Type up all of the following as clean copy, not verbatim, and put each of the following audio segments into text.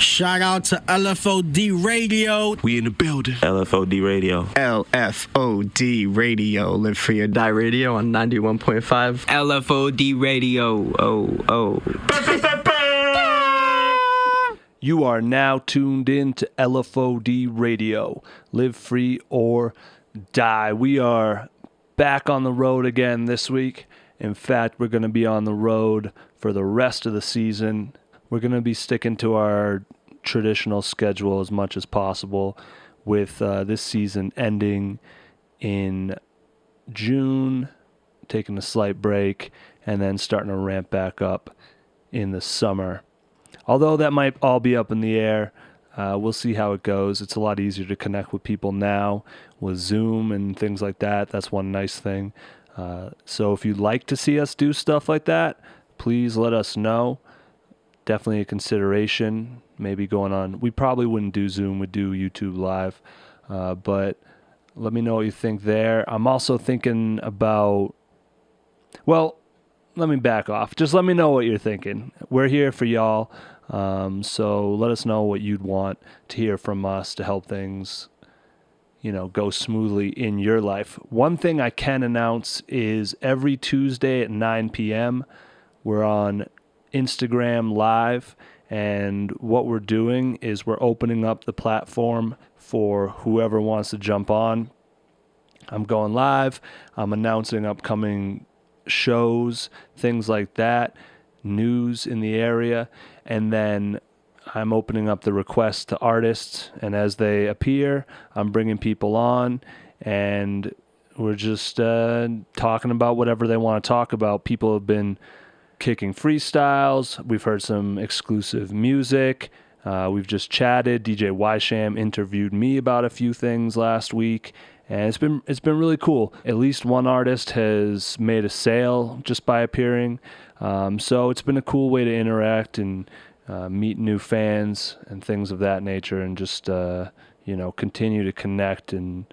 Shout out to LFOD Radio. We in the building. LFOD Radio. LFOD Radio. Live Free or Die Radio on 91.5. LFOD Radio. Oh. You are now tuned in to LFOD Radio. Live Free or Die. We are back on the road again this week. In fact, we're going to be on the road for the rest of the season. We're going to be sticking to our traditional schedule as much as possible, with this season ending in June, taking a slight break, and then starting to ramp back up in the summer. Although that might all be up in the air, we'll see how it goes. It's a lot easier to connect with people now with Zoom and things like that. That's one nice thing. So if you'd like to see us do stuff like that, please let us know. Definitely a consideration. Maybe going on. We probably wouldn't do Zoom. We'd do YouTube Live. But let me know what you think there. I'm also thinking about... Well, let me back off. Just let me know what you're thinking. We're here for y'all. So let us know what you'd want to hear from us to help things, go smoothly in your life. One thing I can announce is every Tuesday at 9 p.m., we're on Instagram Live, and what we're doing is we're opening up the platform for whoever wants to jump on. I'm going live. I'm announcing upcoming shows, things like that, news in the area, and then I'm opening up the requests to artists, and as they appear, I'm bringing people on, and we're just talking about whatever they want to talk about. People have been kicking freestyles. We've heard some exclusive music. We've just chatted. DJ Ysham interviewed me about a few things last week, and it's been really cool. At least one artist has made a sale just by appearing. So it's been a cool way to interact and meet new fans and things of that nature, and just continue to connect and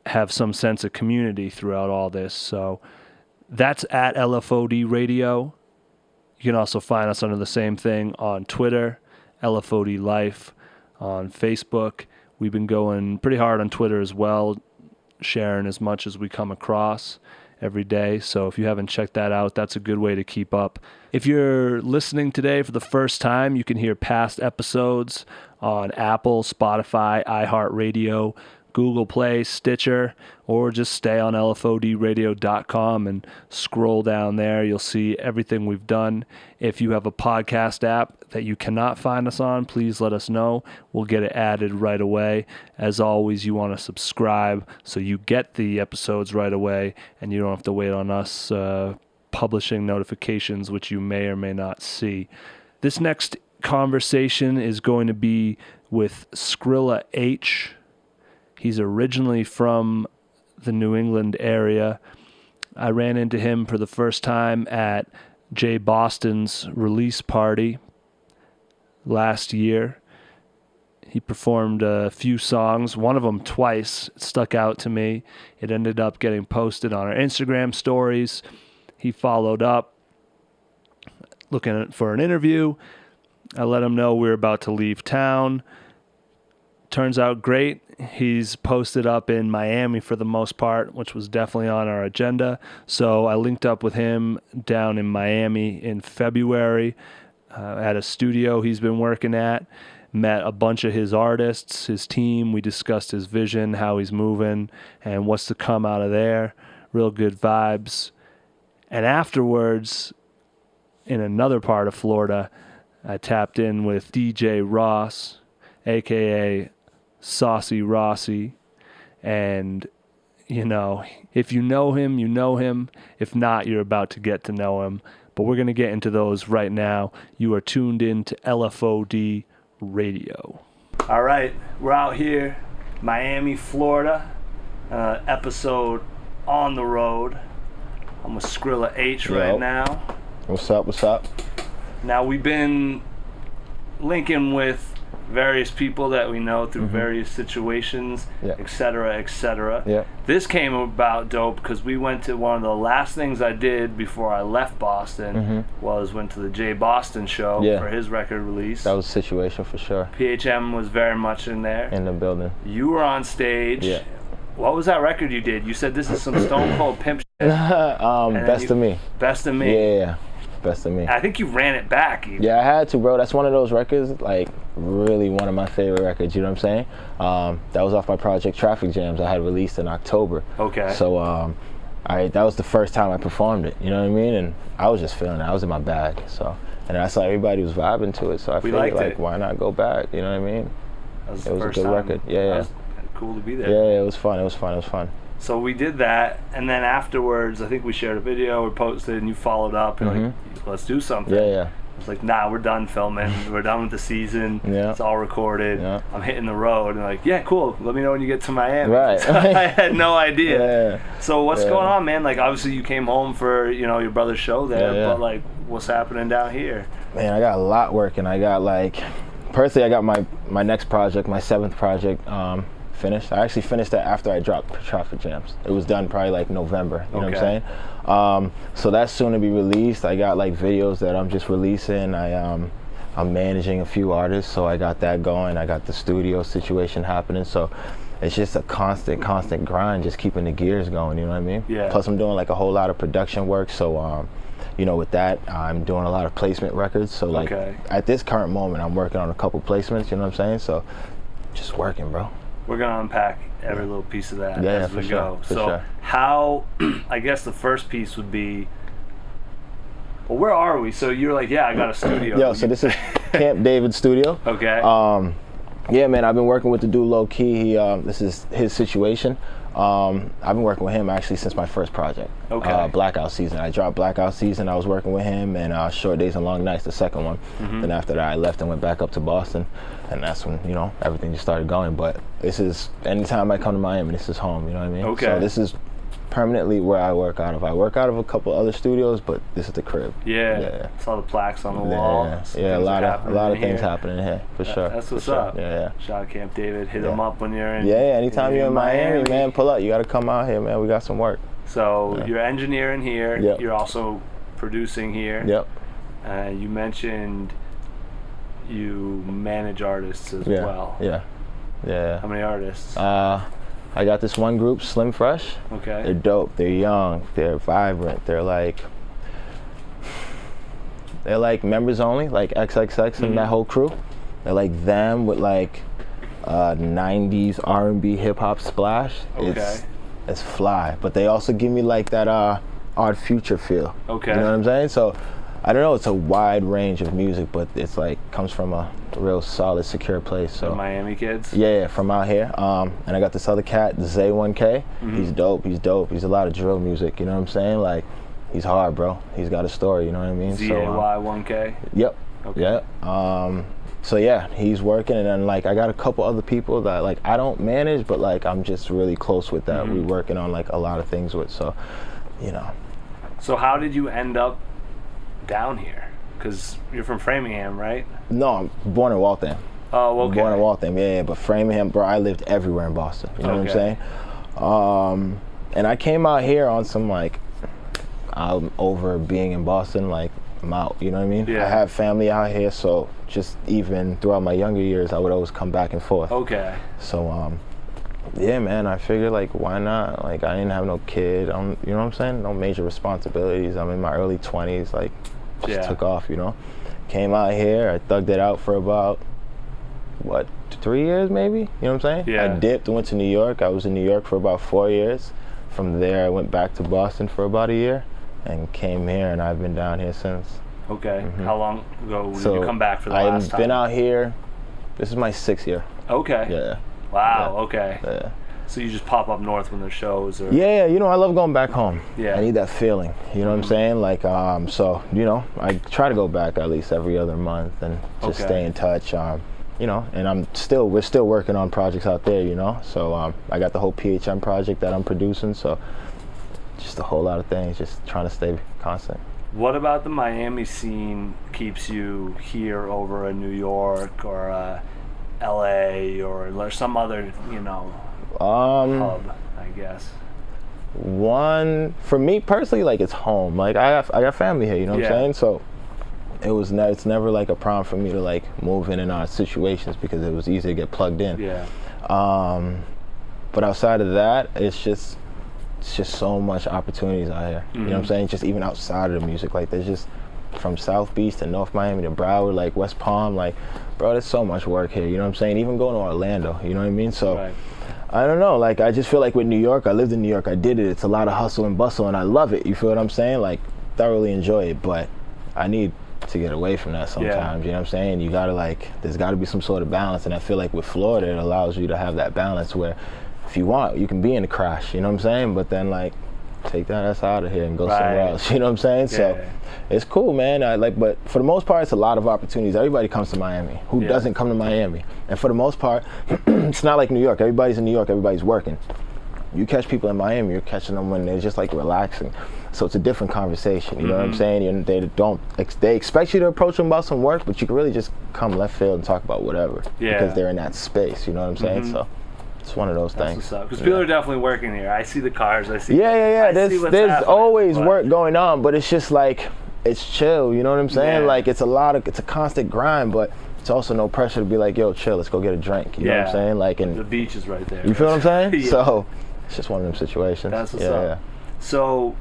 have some sense of community throughout all this. So that's at LFOD Radio. You can also find us under the same thing on Twitter, LFOD Life, on Facebook. We've been going pretty hard on Twitter as well, sharing as much as we come across every day. So if you haven't checked that out, that's a good way to keep up. If you're listening today for the first time, you can hear past episodes on Apple, Spotify, iHeartRadio, Google Play, Stitcher, or just stay on LFODradio.com and scroll down there. You'll see everything we've done. If you have a podcast app that you cannot find us on, please let us know. We'll get it added right away. As always, you want to subscribe so you get the episodes right away and you don't have to wait on us publishing notifications, which you may or may not see. This next conversation is going to be with Scrilla H. He's originally from the New England area. I ran into him for the first time at Jay Boston's release party last year. He performed a few songs, one of them twice. It stuck out to me. It ended up getting posted on our Instagram stories. He followed up looking for an interview. I let him know we were about to leave town. Turns out great. He's posted up in Miami for the most part, which was definitely on our agenda. So I linked up with him down in Miami in February at a studio he's been working at. Met a bunch of his artists, his team. We discussed his vision, how he's moving, and what's to come out of there. Real good vibes. And afterwards, in another part of Florida, I tapped in with DJ Ross, a.k.a. Saucy Rossi, and if you know him, you know him. If not, you're about to get to know him. But we're going to get into those right now. You are tuned in to LFOD Radio. All right, we're out here, Miami, Florida, episode on the road. I'm with Scrilla H right now. What's up? Now, we've been linking with various people that we know through various situations, Yeah. et cetera, et cetera. Yeah. This came about dope because we went to one of the last things I did before I left Boston went to the Jay Boston show Yeah. for his record release. That was a situation for sure. PHM was very much in there. In the building. You were on stage. Yeah. What was that record you did? You said this is some Stone Cold Pimp shit. Best of Me. Best of Me. Yeah. Best of Me. I think you ran it back even. Yeah, I had to, bro. That's one of those records, like, really one of my favorite records, you know what I'm saying? That was off my project Traffic Jams I had released in October. Okay. So, that was the first time I performed it, you know what I mean? And I was just feeling it. I was in my bag, so. And I saw everybody was vibing to it, so I figured, like, why not go back, you know what I mean? That was It the was a first good time. record. Yeah, yeah. That was cool to be there. Yeah, it was fun. It was fun. It was fun. So we did that, and then afterwards, I think we shared a video or posted, and you followed up, and like, let's do something. Yeah, yeah. I was like, nah, we're done filming. We're done with the season. Yeah. It's all recorded. Yeah. I'm hitting the road. And like, yeah, cool. Let me know when you get to Miami. Right. I had no idea. Yeah. So what's Yeah. going on, man? Like, obviously you came home for, your brother's show there, Yeah, yeah. but like, what's happening down here? Man, I got a lot working. I got personally, I got my next project, my 7th project, finished. I actually finished that after I dropped Traffic Jams. It was done probably like November, you know what I'm saying? So that's soon to be released. I got like videos that I'm just releasing. I'm managing a few artists, so I got that going. I got the studio situation happening, so it's just a constant grind, just keeping the gears going, you know what I mean? Yeah. Plus I'm doing like a whole lot of production work, so with that, I'm doing a lot of placement records. So like at this current moment, I'm working on a couple placements, you know what I'm saying? So just working, bro. We're gonna unpack every little piece of that as we go. For So sure. how? I guess the first piece would be. Well, where are we? So you're like, yeah, I got a studio. Yo, so this is Camp David Studio. Okay. Yeah, man, I've been working with the dude Lougee. This is his situation. I've been working with him actually since my first project. Okay. Blackout Season. I dropped Blackout Season. I was working with him, and Short Days and Long Nights, the second one. Then after that, I left and went back up to Boston, and that's when everything just started going. But this is anytime I come to Miami, this is home. You know what I mean? Okay. So this is permanently where I work out of. I work out of a couple other studios, but this is the crib. Yeah. Saw the plaques on the wall. Yeah, a lot of things happening here for sure. That's what's for sure. up. Yeah. Shout out Camp David. Hit him up when you're in. Yeah, anytime you're in Miami, man, pull up. You got to come out here, man. We got some work. So you're engineering here. Yep. You're also producing here. Yep. You mentioned you manage artists as well. Yeah. How many artists? I got this one group, Slim Fresh. Okay. They're dope. They're young. They're vibrant. They're like members only, like XXX and that whole crew. They're like them with like 90s R&B hip hop splash. Okay. It's fly. But they also give me like that Odd Future feel. Okay. You know what I'm saying? So I don't know, it's a wide range of music, but it's like comes from a real solid, secure place. So The Miami kids? Yeah, from out here. And I got this other cat, Zay1K. He's dope. He's a lot of drill music, you know what I'm saying? Like, he's hard, bro. He's got a story, you know what I mean? ZAY1K? Yep. Okay. Yeah. So yeah, he's working, and then like I got a couple other people that like I don't manage, but like I'm just really close with that. We working on like a lot of things with, so So how did you end up down here? Because you're from Framingham, right? No, I'm born in Waltham. Oh, okay. Born in Waltham, yeah, but Framingham, bro, I lived everywhere in Boston. You know what I'm saying? And I came out here on some like, I'm over being in Boston, like I'm out, you know what I mean? Yeah. I have family out here, so just even throughout my younger years, I would always come back and forth. Okay. So, yeah, man, I figured like, why not? Like, I didn't have no kid, you know what I'm saying? No major responsibilities. I'm in my early 20s, like, just took off, you know? Came out here, I thugged it out for about, 3 years maybe? You know what I'm saying? Yeah. I dipped, went to New York. I was in New York for about 4 years. From there, I went back to Boston for about a year and came here, and I've been down here since. Okay. How long ago did you come back for the last time? I've been out here, this is my 6th year. Okay. Yeah. Wow, Yeah. okay. Yeah. So you just pop up north when there's shows? Or? Yeah, I love going back home. Yeah. I need that feeling, you know what I'm saying? Like, so, I try to go back at least every other month and just stay in touch, and we're still working on projects out there, So I got the whole PHM project that I'm producing, so just a whole lot of things, just trying to stay constant. What about the Miami scene keeps you here over in New York or LA or some other, hub, I guess? One, for me personally, like, it's home. Like, I got family here, you know what I'm saying? So it's never like a problem for me to like move in and out of situations because it was easy to get plugged in. Yeah. But outside of that, it's just so much opportunities out here. You know what I'm saying? Just even outside of the music, like, there's just from South Beach to North Miami to Broward, like West Palm, like, bro, there's so much work here. You know what I'm saying? Even going to Orlando, you know what I mean? So. Right. I don't know, like, I just feel like with New York, I lived in New York, I did it, it's a lot of hustle and bustle, and I love it, you feel what I'm saying? Like, thoroughly enjoy it, but I need to get away from that sometimes, you know what I'm saying? You gotta, like, there's gotta be some sort of balance, and I feel like with Florida, it allows you to have that balance where if you want, you can be in the crash, you know what I'm saying? But then, like, take that ass out of here and go somewhere else, you know what I'm saying? So it's cool, man. But for the most part, it's a lot of opportunities. Everybody comes to Miami. Who doesn't come to Miami? And for the most part, it's not like New York. Everybody's in New York, everybody's working. You catch people in Miami, you're catching them when they're just like relaxing. So it's a different conversation, you know what I'm saying? And they expect you to approach them about some work, but you can really just come left field and talk about whatever because they're in that space, you know what I'm saying? So it's one of those things. Because people are definitely working here. I see the cars. I see. There's always work going on, but it's just like, it's chill. You know what I'm saying? Like, it's a constant grind, but it's also no pressure to be like, yo, chill. Let's go get a drink. You know what I'm saying? Like, and the beach is right there. You feel what I'm saying? So it's just one of them situations. That's what's up. So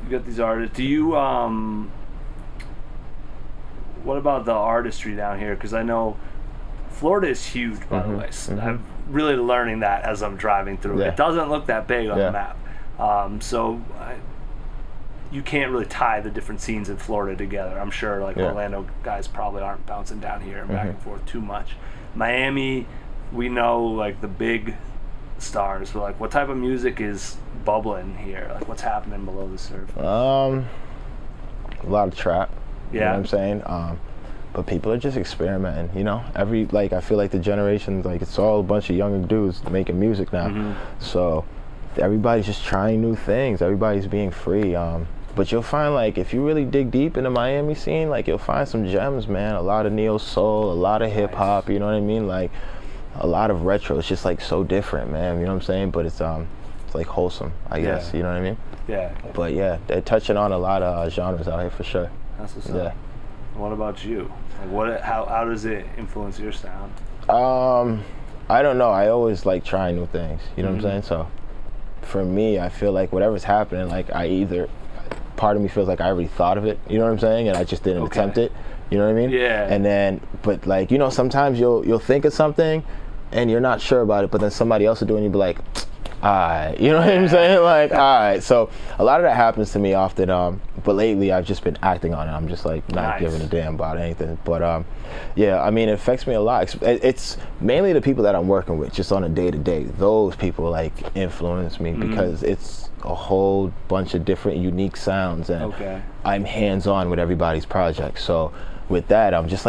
you got these artists. Do you what about the artistry down here? Because I know Florida is huge, by the way. I'm really learning that as I'm driving through. It doesn't look that big on the map. You can't really tie the different scenes in Florida together. I'm sure like Orlando guys probably aren't bouncing down here and back and forth too much. Miami, we know like the big stars, but like what type of music is bubbling here? Like what's happening below the surface? A lot of trap. You know what I'm saying? But people are just experimenting, you know? I feel like the generation, like, it's all a bunch of younger dudes making music now. So everybody's just trying new things. Everybody's being free. But you'll find, like, if you really dig deep in the Miami scene, like, you'll find some gems, man. A lot of neo soul, a lot of hip hop, you know what I mean? Like, a lot of retro. It's just, like, so different, man. You know what I'm saying? But it's like wholesome, I guess. You know what I mean? Yeah. But yeah, they're touching on a lot of genres out here for sure. That's what's up. What about you? Like how does it influence your sound? I don't know. I always like trying new things. You know what I'm saying? So for me, I feel like whatever's happening, like part of me feels like I already thought of it. You know what I'm saying? And I just didn't attempt it. You know what I mean? Yeah. And then, but like, you know, sometimes you'll think of something and you're not sure about it, but then somebody else will do it and you'll be like, alright, you know what I'm saying? Like, alright. So a lot of that happens to me often, but lately I've just been acting on it. I'm just like not giving a damn about anything. But yeah, I mean, it affects me a lot. It's mainly the people that I'm working with, just on a day-to-day. Those people like influence me because it's a whole bunch of different unique sounds, and I'm hands-on with everybody's project. So with that, I'm just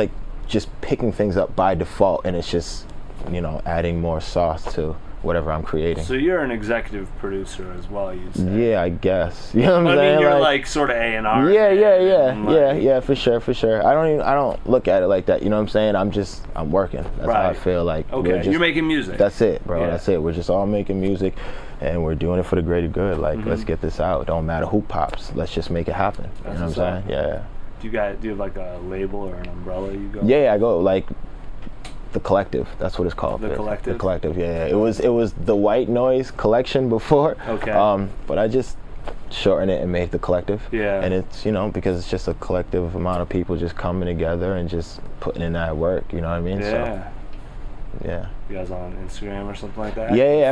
picking things up by default, and it's just, you know, adding more sauce to whatever I'm creating. So you're an executive producer as well, you say? Yeah, I guess. You know what I'm saying? I mean, you're like sort of A&R. Yeah, for sure. I don't look at it like that. You know what I'm saying? I'm working. That's how I feel like. Okay, you're making music. That's it, bro. That's it. We're just all making music, and we're doing it for the greater good. Like, let's get this out. Don't matter who pops. Let's just make it happen. You know what I'm saying? Yeah. Do you have like a label or an umbrella you go? Yeah, I go like The Collective. That's what it's called. The Collective? The Collective, yeah. It was the White Noise Collection before. Okay. But I just shortened it and made The Collective. Yeah. And it's, you know, because it's just a collective amount of people just coming together and just putting in that work, you know what I mean? Yeah. So, yeah. You guys on Instagram or something like that? Yeah,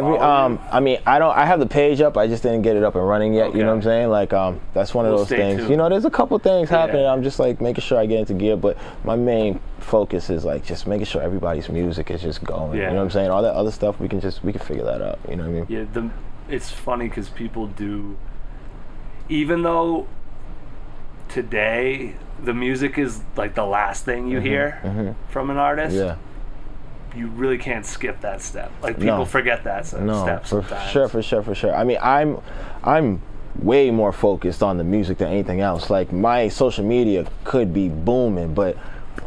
I mean, I have the page up. I just didn't get it up and running yet. You know what I'm saying? Like, that's one of those things. Tuned. You know, there's a couple things happening. I'm just like making sure I get into gear. But my main focus is like just making sure everybody's music is just going. You know what I'm saying? All that other stuff we can figure that out. You know what I mean? Yeah. It's funny because people do, even though today the music is like the last thing you hear from an artist. Yeah. You really can't skip that step. Like people forget that step sometimes. For sure. I mean, I'm way more focused on the music than anything else. Like my social media could be booming, but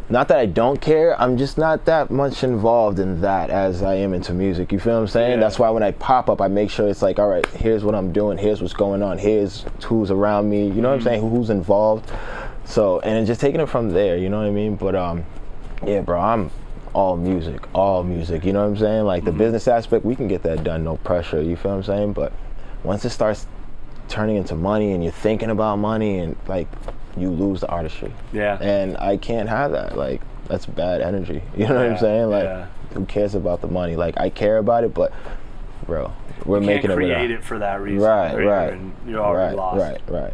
not that I don't care, I'm just not that much involved in that as I am into music. You feel what I'm saying? Yeah. That's why when I pop up, I make sure it's like, all right, here's what I'm doing, here's what's going on, here's who's around me, you know what I'm saying, who's involved. So, and then just taking it from there, you know what I mean? But yeah, bro, I'm all music, you know what I'm saying? Like the business aspect, we can get that done, no pressure, you feel what I'm saying? But once it starts turning into money and you're thinking about money, and like, you lose the artistry. Yeah. And I can't have that. Like, that's bad energy. You know what I'm saying? Like, who cares about the money? Like, I care about it, but, bro, we're you making can't it create it for that reason. Right. And you're already lost. Right.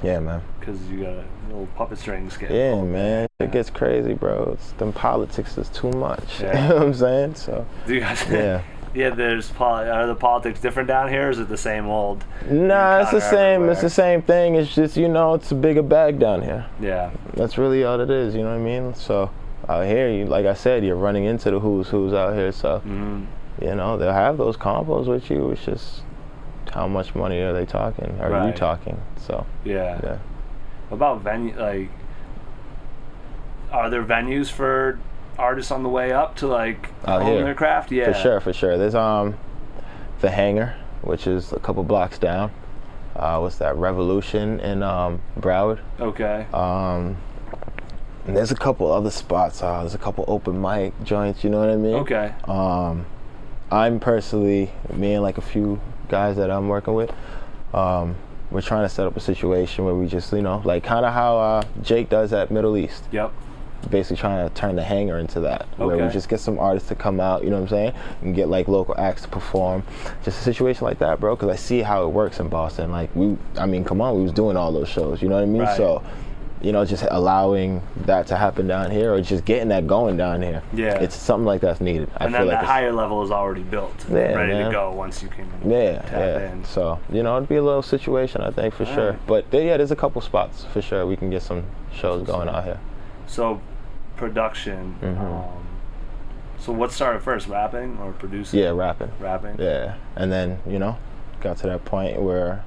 Yeah, man. Because you got a little puppet strings getting Yeah, pulled. man. It gets crazy, bro. Them politics is too much. Yeah. You know what I'm saying? So, Do you guys? yeah. Yeah, are the politics different down here, or is it the same old? Nah, it's the same. Everywhere? It's the same thing. It's just, you know, it's a bigger bag down here. Yeah. That's really all it is, you know what I mean? So out here, you, like I said, you're running into the who's out here. So, you know, they'll have those combos with you. It's just how much money are they talking? Are you talking? So, Yeah. yeah. What about venue? Like, are there venues for artists on the way up to like Out hone here. their craft? Yeah. For sure. There's the Hangar, which is a couple blocks down. What's that? Revolution in Broward. Okay. And there's a couple other spots. There's a couple open mic joints. You know what I mean? Okay. I'm personally, me and like a few guys that I'm working with, we're trying to set up a situation where we just, you know, like kind of how Jake does at Middle East. Yep. Basically trying to turn the Hangar into that, where we Okay. just get some artists to come out, you know what I'm saying, and get like local acts to perform. Just a situation like that, bro, because I see how it works in Boston. Like I mean, come on, we was doing all those shows, you know what I mean? Right. So, you know, just allowing that to happen down here, or just getting that going down here. Yeah. It's something like that's needed. And I then feel like that higher level is already built, Yeah, ready man. to go once you can tap in. So, you know, it'd be a little situation, I think, for sure. right. But there's a couple spots for sure we can get some shows going out here. So, production. So what started first, rapping or producing? Yeah, rapping. Rapping. Yeah, and then, you know, got to that point where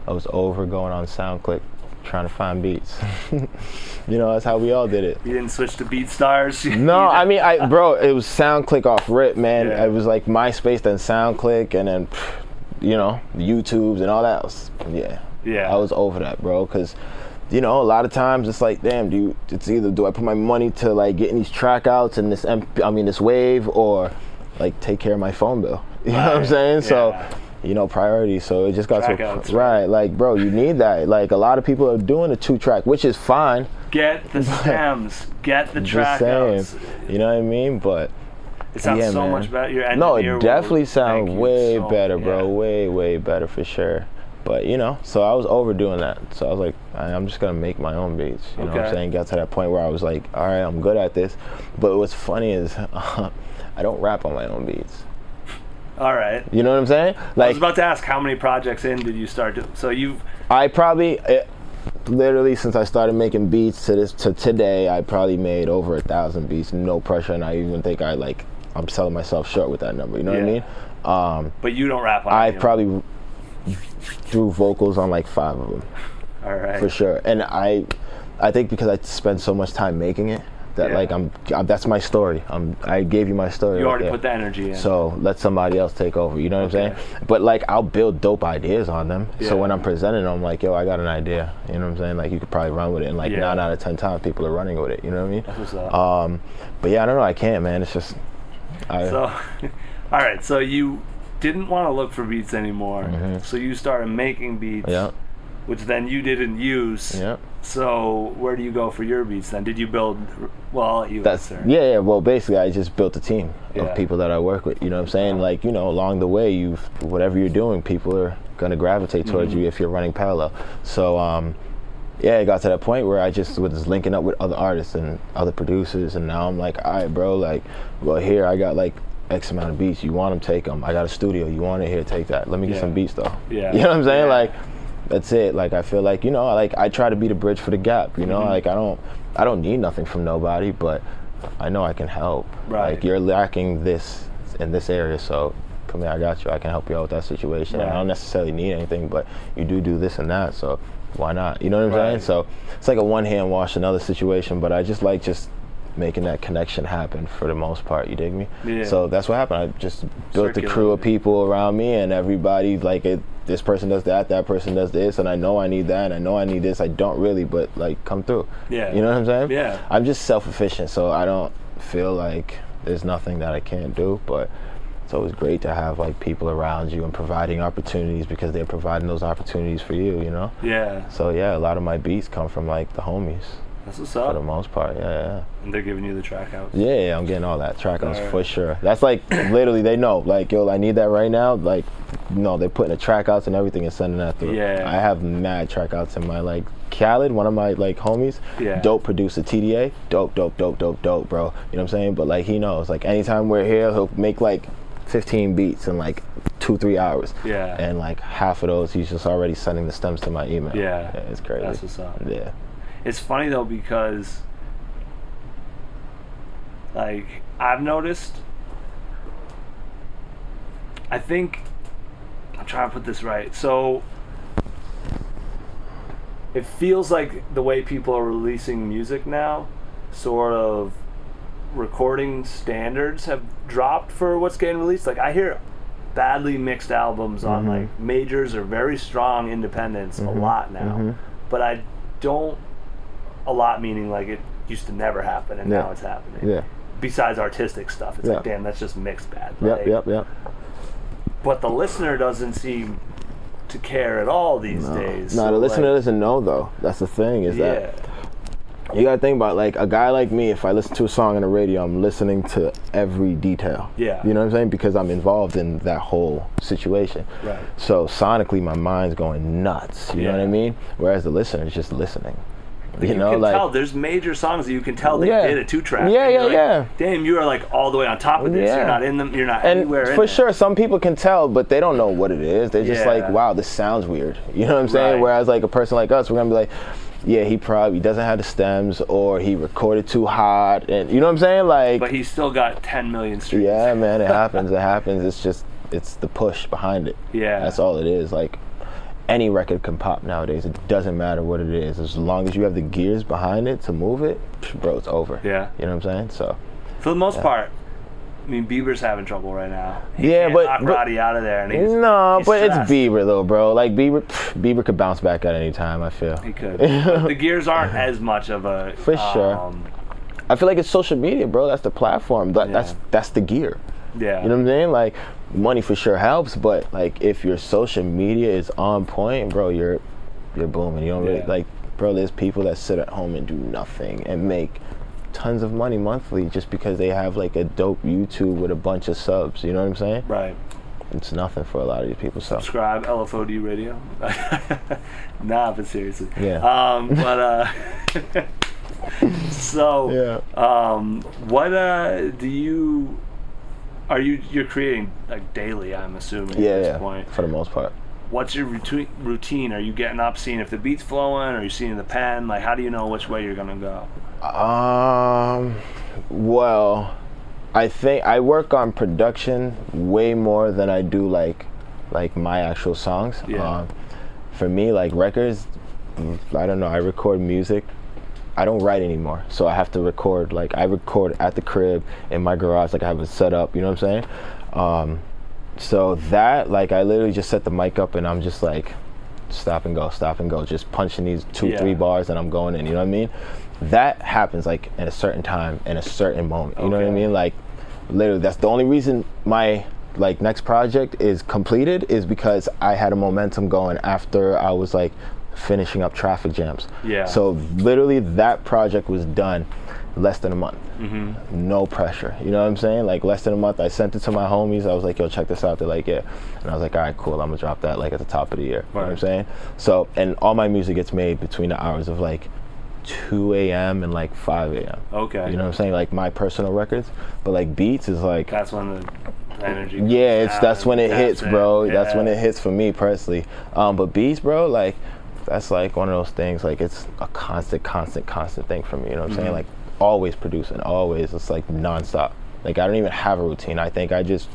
I was over going on SoundClick, trying to find beats. You know, that's how we all did it. You didn't switch to BeatStars? No, I mean, bro, it was SoundClick off rip, man. Yeah. It was like MySpace, then SoundClick, and then, you know, the YouTubes and all that. Yeah. I was over that, bro, because, you know, a lot of times it's like, damn, it's either do I put my money to like getting these track outs and this wave, or like take care of my phone bill. You know what I'm saying? So, you know, priorities. So it just got Track to outs, right. Like, bro, you need that. Like, a lot of people are doing a 2-track, which is fine. Get the stems. Get the track Just saying. outs. You know what I mean? But It sounds yeah, so man. much better. Your no, engineer it definitely will sounds thank you way so- better, bro. yeah. Way better for sure. But, you know, so I was overdoing that. So I was like, I'm just going to make my own beats. You know what I'm Okay. saying? Got to that point where I was like, all right, I'm good at this. But what's funny is I don't rap on my own beats. All right. You know what I'm saying? I Like, was about to ask, how many projects in did you start to? So you've. I probably, literally since I started making beats to today, I probably made over 1,000 beats, no pressure. And I even think I'm selling myself short with that number. You know what I mean? But you don't rap on I any of them. probably threw vocals on like 5 of them. All right. For sure. And I think because I spend so much time making it, that like that's my story. I gave you my story. You right already there. put the energy in. So let somebody else take over. You know what I'm saying? But like, I'll build dope ideas on them. Yeah. So when I'm presenting them, I'm like, yo, I got an idea. You know what I'm saying? Like, you could probably run with it. And like 9 out of 10 times, people are running with it. You know what I mean? That's what's up. But yeah, I don't know. I can't, man. It's just. So, all right. So you didn't want to look for beats anymore. So you started making beats. Yeah. Which then you didn't use. Yeah. So where do you go for your beats then? Did you build? Well, I'll let you That's answer. yeah. Well, basically, I just built a team Yeah. of people that I work with. You know what I'm saying? Like, you know, along the way, whatever you're doing, people are gonna gravitate towards you if you're running parallel. So, yeah, it got to that point where I just was linking up with other artists and other producers, and now I'm like, all right, bro, like, well, here I got like X amount of beats. You want them, take them. I got a studio. You want it, here, take that. Let me get some beats though. Yeah. You know what I'm saying? Yeah. Like, that's it. Like, I feel like, you know, like, I try to be the bridge for the gap. You know, like, I don't need nothing from nobody, but I know I can help. Right. Like, you're lacking this in this area, so come here, I got you. I can help you out with that situation. And I don't necessarily need anything, but you do this and that, so why not? You know what I'm saying? So it's like a one-hand wash another situation, but I just like making that connection happen for the most part, you dig me? Yeah. So that's what happened. I just built a crew of people around me, and everybody, like, this person does that person does this, and I know I need that, and I know I need this. I don't really, but like, come through. Yeah. You know what I'm saying? Yeah. I'm just self-efficient, so I don't feel like there's nothing that I can't do, but it's always great to have like people around you and providing opportunities, because they're providing those opportunities for you, you know? Yeah. So yeah, a lot of my beats come from like the homies. That's what's For the up. most part, yeah. And they're giving you the track outs. Yeah, I'm getting all that track outs for sure. That's like, literally, they know, like, yo, I need that right now. Like, no, they're putting the track outs and everything and sending that through. Yeah. I have mad track outs in my, like, Khaled, one of my, like, homies, dope producer, TDA, dope, bro. You know what I'm saying? But, like, he knows, like, anytime we're here, he'll make, like, 15 beats in, like, 2-3 hours. Yeah. And, like, half of those, he's just already sending the stems to my email. Yeah. It's crazy. That's what's up. Yeah. It's funny though, because like I've noticed, I think I'm trying to put this right. So it feels like the way people are releasing music now, sort of recording standards have dropped for what's getting released. Like I hear badly mixed albums on like majors or very strong independents a lot now, but I don't. A lot meaning like it used to never happen and now it's happening. Yeah. Besides artistic stuff, it's like, damn, that's just mixed bad. Yep. But the listener doesn't seem to care at all these days. No, so the listener doesn't know though. That's the thing is that you gotta think about, like, a guy like me, if I listen to a song on the radio, I'm listening to every detail. Yeah. You know what I'm saying? Because I'm involved in that whole situation. Right. So sonically my mind's going nuts. You know what I mean? Whereas the listener is just listening. You know, can like, tell there's major songs that you can tell they did a 2-track. Yeah. Damn, you are like all the way on top of this. You're not in them. You're not anywhere in for there. sure, some people can tell, but they don't know what it is. They're just like, wow, this sounds weird. You know what I'm saying? Right. Whereas like a person like us, we're gonna be like, yeah, he probably doesn't have the stems, or he recorded too hot, and you know what I'm saying? Like, but he's still got 10 million streams. Yeah, man, it happens. It happens. It's the push behind it. Yeah. That's all it is. Like, any record can pop nowadays. It doesn't matter what it is. As long as you have the gears behind it to move it, bro, it's over. Yeah. You know what I'm saying? So, for the most part, I mean, Bieber's having trouble right now. He yeah, can't but knock Roddy out of there. And he's it's stressed. Bieber though, bro. Like Bieber could bounce back at any time, I feel. He could. The gears aren't as much of a. For sure. I feel like it's social media, bro. That's the platform. That's the gear. Yeah. You know what I'm saying? Like, money for sure helps, but like, if your social media is on point, bro, you're booming. You don't really, like, bro, there's people that sit at home and do nothing and make tons of money monthly just because they have like a dope YouTube with a bunch of subs. You know what I'm saying? Right. It's nothing for a lot of these people. So Subscribe, LFOD radio. Nah, but seriously. Yeah. So what do you? You're creating like daily? I'm assuming at this point. For the most part. What's your routine? Are you getting up, seeing if the beat's flowing? Are you seeing the pen? Like, how do you know which way you're gonna go? Well, I think I work on production way more than I do like my actual songs. Yeah. For me, like records, I don't know. I record music. I don't write anymore, so I have to record. Like, I record at the crib in my garage. Like, I have it set up. You know what I'm saying? So that, like, I literally just set the mic up and I'm just like, stop and go, just punching these 2-3 bars and I'm going in. You know what I mean? That happens like at a certain time in a certain moment. You know what I mean? Like, literally, that's the only reason my like next project is completed, is because I had a momentum going after I was like finishing up Traffic Jams. Yeah. So literally that project was done less than a month. No pressure. You know what I'm saying? Like, less than a month. I sent it to my homies. I was like, yo, check this out. They're like, yeah. And I was like, all right, cool. I'm gonna drop that like at the top of the year. You know what I'm saying? So, and all my music gets made between the hours of like 2 a.m. and like 5 a.m. Okay. You know what I'm saying? Like my personal records. But like beats is like, that's when the energy. Yeah, that's when it hits, bro. Yeah. That's when it hits for me personally. But beats, bro, like, that's like one of those things, like, it's a constant thing for me. You know what I'm saying? Like, always producing, always. It's like nonstop. Like, I don't even have a routine. I think I just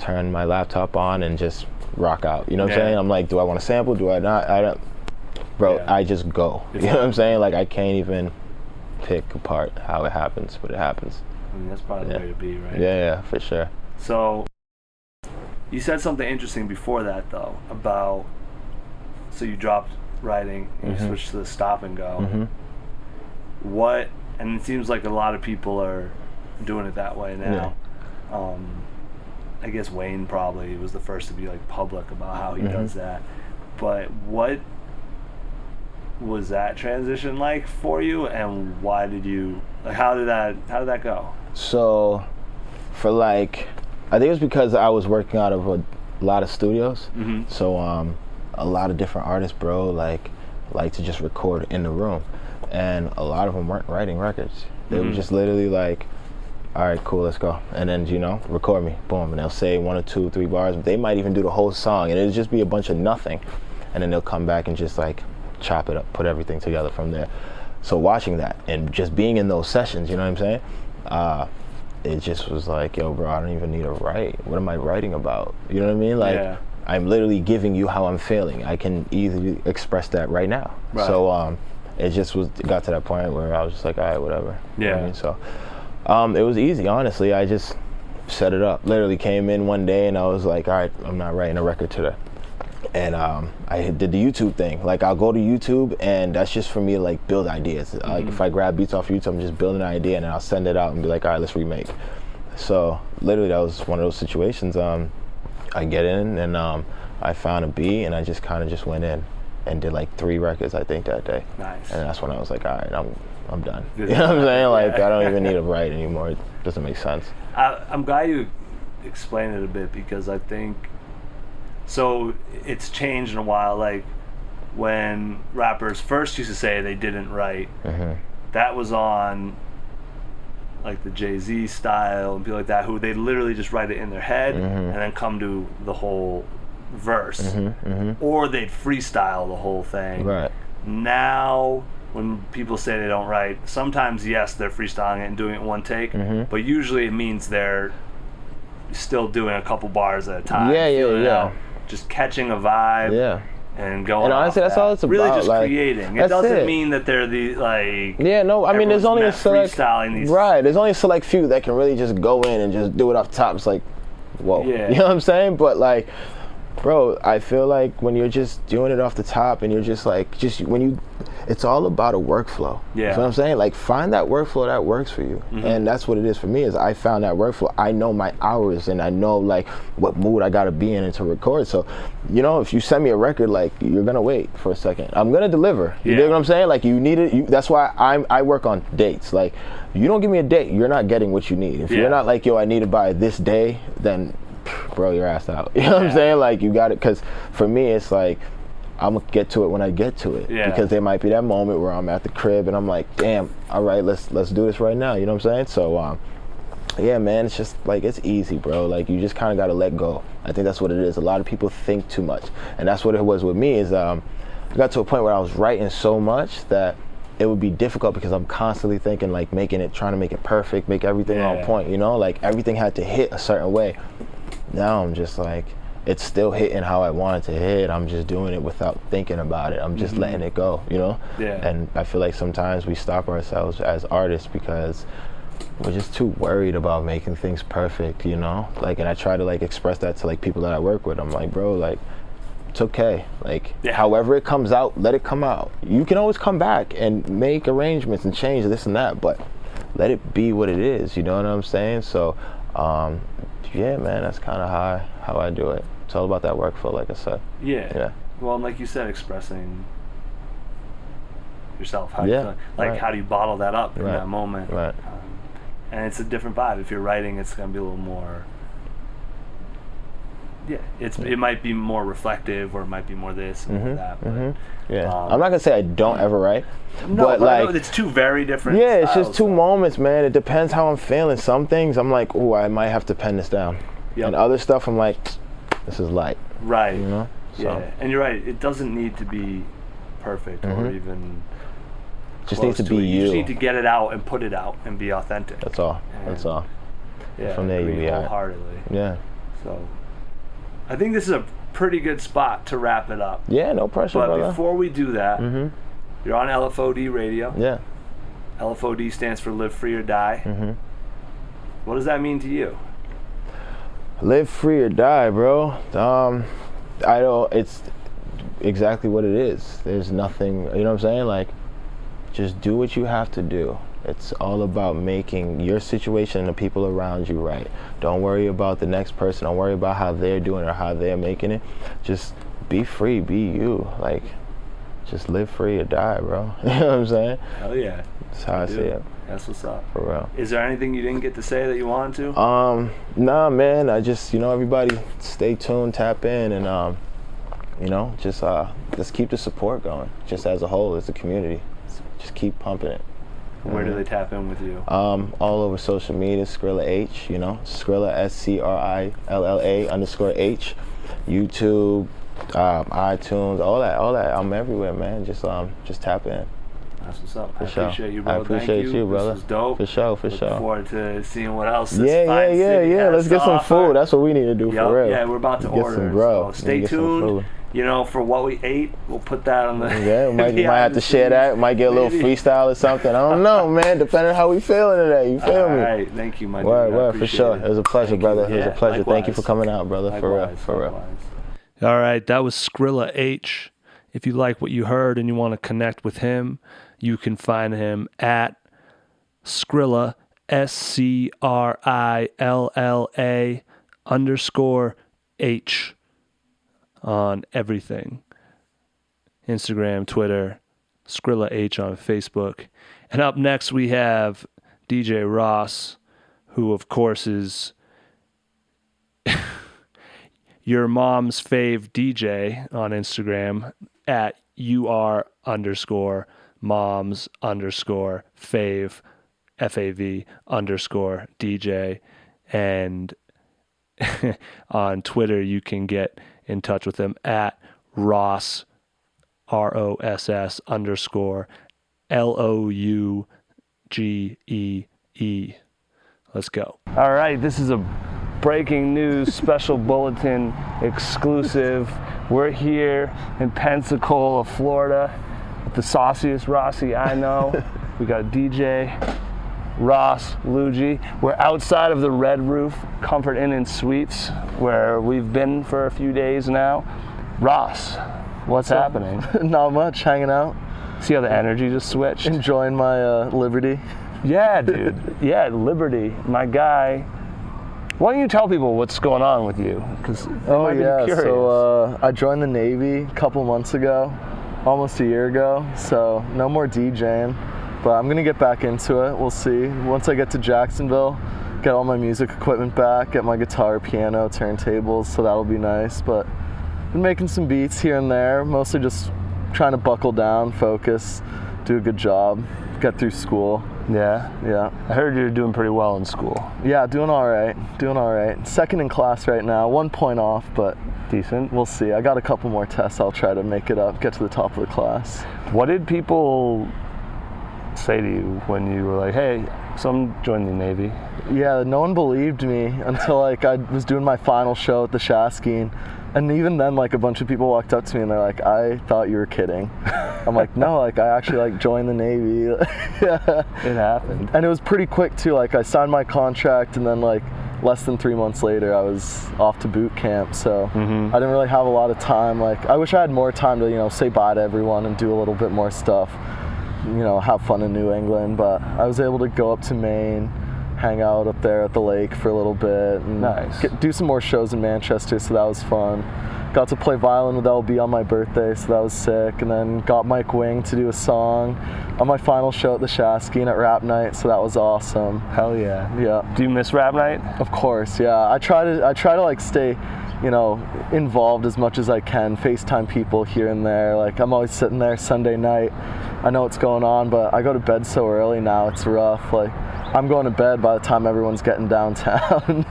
turn my laptop on and just rock out. You know what I'm Yeah. saying? I'm like, do I want to sample? Do I not? I don't. Bro, Yeah. I just go. You know what I'm saying? Like I can't even pick apart how it happens, but it happens. I mean, that's probably the Yeah. way to be, right? Yeah, for sure. So, you said something interesting before that, though, about, so you dropped writing and you switched to the stop and go. Mhm. What, and it seems like a lot of people are doing it that way now. I guess Wayne probably was the first to be like public about how he does that. But what was that transition like for you, and why did you, like, how did that go? So, for like, I think it was because I was working out of a lot of studios. So, a lot of different artists, bro, like to just record in the room, and a lot of them weren't writing records. They were just literally like, all right, cool, let's go. And then, you know, record me, boom. And they'll say 1 or 2, 3 bars. They might even do the whole song, and it'll just be a bunch of nothing. And then they'll come back and just like chop it up, put everything together from there. So watching that and just being in those sessions, you know what I'm saying? It just was like, yo, bro, I don't even need to write. What am I writing about? You know what I mean? Like, Yeah. I'm literally giving you how I'm feeling. I can easily express that right now. Right. So it just got to that point where I was just like, all right, whatever. You know what I Yeah. mean? So it was easy, honestly. I just set it up. Literally came in one day and I was like, all right, I'm not writing a record today. And I did the YouTube thing. Like, I'll go to YouTube, and that's just for me to like build ideas. Like, if I grab beats off YouTube, I'm just building an idea, and then I'll send it out and be like, all right, let's remake. So literally, that was one of those situations. I get in, and I found a beat, and I just kind of just went in and did like 3 records, I think, that day. Nice. And that's when I was like, all right, I'm done. You know what I'm saying? Like, I don't even need to write anymore. It doesn't make sense. I'm glad you explained it a bit, because I think, so it's changed in a while. Like, when rappers first used to say they didn't write, that was on like the Jay-Z style and people like that, who they literally just write it in their head and then come to the whole verse, or they'd freestyle the whole thing. Right. Now, when people say they don't write, sometimes yes, they're freestyling it and doing it in one take, but usually it means they're still doing a couple bars at a time. Yeah, feeling it yeah. out, just catching a vibe. Yeah. And going. And honestly, off that's that. all it's Really, about, just like, creating. It that's doesn't it. mean that they're the like. Yeah, no, I mean, there's only a select. Freestyling these. Right, there's only a select few that can really just go in and just do it off top. It's like, whoa. Yeah. You know what I'm saying? But like, bro, I feel like when you're just doing it off the top and you're just like, it's all about a workflow. Yeah. You know what I'm saying? Like, find that workflow that works for you. And that's what it is for me, is I found that workflow. I know my hours, and I know like what mood I gotta be in to record. So, you know, if you send me a record, like, you're gonna wait for a second. I'm gonna deliver. You dig what I'm saying? Like, you need it. That's why I work on dates. Like, you don't give me a date, you're not getting what you need. If you're not like, yo, I need it by this day, then bro, you're ass out. You know what I'm saying? Like, you got it. Because for me, it's like, I'm gonna get to it when I get to it. Yeah. Because there might be that moment where I'm at the crib and I'm like, damn, all right, let's do this right now. You know what I'm saying? So yeah, man, it's just like, it's easy, bro. Like, you just kind of gotta let go. I think that's what it is. A lot of people think too much, and that's what it was with me. Is I got to a point where I was writing so much that it would be difficult, because I'm constantly thinking, like, trying to make it perfect, make everything on point. You know, like, everything had to hit a certain way. Now I'm just like, it's still hitting how I want it to hit. I'm just doing it without thinking about it. I'm just letting it go, you know? Yeah. And I feel like sometimes we stop ourselves as artists because we're just too worried about making things perfect, you know? Like, and I try to like express that to like people that I work with. I'm like, bro, like, it's okay. Like, however it comes out, let it come out. You can always come back and make arrangements and change this and that, but let it be what it is, you know what I'm saying? So, yeah, man, that's kind of how I do it. It's all about that workflow, like I said. Yeah. Well, and like you said, expressing yourself. How you feel. Like, how do you bottle that up in that moment? Right. And it's a different vibe. If you're writing, it's gonna be a little more. Yeah, it might be more reflective, or it might be more this and more that. But, yeah, I'm not gonna say I don't ever write, no, but like, I know it's two very different. Yeah, it's styles, just two moments, man. It depends how I'm feeling. Some things I'm like, oh, I might have to pen this down, and other stuff I'm like, this is light. Right. You know. So. Yeah, and you're right. It doesn't need to be perfect or even. Just needs to be you. you. You just need to get it out and put it out and be authentic. That's all. And That's all. Yeah. From there you be wholeheartedly. Yeah. So I think this is a pretty good spot to wrap it up. Yeah, no pressure, But brother. before we do that, you're on LFOD radio. Yeah. LFOD stands for Live Free or Die. What does that mean to you? Live free or die, bro. It's exactly what it is. There's nothing, you know what I'm saying? Like, just do what you have to do. It's all about making your situation and the people around you right. Don't worry about the next person. Don't worry about how they're doing or how they're making it. Just be free, be you. Like, just live free or die, bro. You know what I'm saying? Hell yeah. That's how I see it. That's what's up. For real. Is there anything you didn't get to say that you wanted to? Nah, man. I just, everybody stay tuned, tap in, and just keep the support going. Just as a whole, as a community, just keep pumping it. Where do they tap in with you? All over social media, Scrilla H. Scrilla SCRILLA_H. YouTube, iTunes, all that. I'm everywhere, man. Just tap in. That's what's up. I sure. appreciate you, bro. I appreciate Thank you, brother. This was dope. For sure. Looking forward to seeing what else this Yeah. fine city has Let's get to some offer. food. That's what we need to do, for real. Yeah, we're about to Get order. some grub. So stay Get some tuned. food. For what we ate, we'll put that on the. Yeah, we might have to share scenes. that. Might get a little Maybe. freestyle or something. I don't know, man. Depending on how we feeling today. You feel All me? right, thank you, my dude. Word, I for appreciate sure. it. It was a pleasure, Thank brother. you. It was a Yeah, pleasure. Thank you for likewise. coming out, brother. Likewise, For real. likewise. All right. right, that was Scrilla H. If you like what you heard and you want to connect with him, you can find him at Scrilla, SCRILLA_H on everything. Instagram, Twitter, Scrilla H on Facebook. And up next we have DJ Ross, who of course is your mom's fave DJ on Instagram at UR_moms_fave FAV_DJ. And on Twitter, you can get in touch with him at Ross, ROSS_LOUGEE. Let's go. All right, this is a breaking news special bulletin exclusive. We're here in Pensacola, Florida, with the sauciest Rossi I know. We got DJ Ross Lougee. We're outside of the Red Roof Comfort Inn and Suites, where we've been for a few days now. Ross, what's happening? Not much, hanging out. See how the energy just switched? Enjoying my liberty. Yeah, dude. Yeah, Liberty, my guy. Why don't you tell people what's going on with you? Because Oh yeah, so I joined the Navy a couple months ago, almost a year ago, so no more DJing, but I'm gonna get back into it. We'll see. Once I get to Jacksonville, get all my music equipment back, get my guitar, piano, turntables, so that'll be nice. But been making some beats here and there, mostly just trying to buckle down, focus, do a good job, get through school. Yeah. I heard you're doing pretty well in school. Yeah, doing all right. Second in class right now, 1 point off, but Decent. we'll see. I got a couple more tests. I'll try to make it up, get to the top of the class. What did people say to you when you were like, hey, so I'm joining the Navy? Yeah, no one believed me until I was doing my final show at the Shaskeen. And even then, a bunch of people walked up to me and they're like, I thought you were kidding. I'm like, no, I actually joined the Navy. Yeah. It happened. And it was pretty quick too. I signed my contract and then less than 3 months later, I was off to boot camp. So I didn't really have a lot of time. I wish I had more time to, say bye to everyone and do a little bit more stuff, have fun in New England. But I was able to go up to Maine, hang out up there at the lake for a little bit, and nice. Do some more shows in Manchester, so that was fun. Got to play violin with LB on my birthday, so that was sick, and then got Mike Wing to do a song on my final show at the Shaskeen at Rap Night, so that was awesome. Hell yeah. Yeah. Do you miss Rap Night? Of course, yeah. I try to stay, involved as much as I can, FaceTime people here and there. I'm always sitting there Sunday night. I know what's going on, but I go to bed so early now, it's rough. I'm going to bed by the time everyone's getting downtown.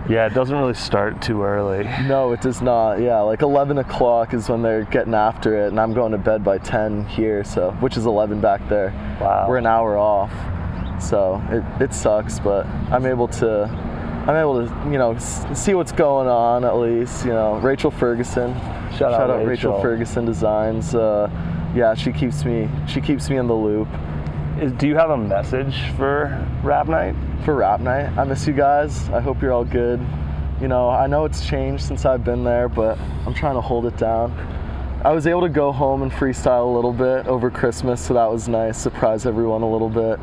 Yeah, it doesn't really start too early. No, it does not. Yeah, 11 o'clock is when they're getting after it, and I'm going to bed by 10 here, so which is 11 back there. Wow. We're an hour off, so it sucks, but I'm able to I'm able to, you know, see what's going on at least. You know, Rachel Ferguson. Shout out Rachel Ferguson Designs. Yeah, she keeps me in the loop. Do you have a message for Rap Night? For Rap Night, I miss you guys. I hope you're all good. You know, I know it's changed since I've been there, but I'm trying to hold it down. I was able to go home and freestyle a little bit over Christmas, so that was nice. Surprise everyone a little bit.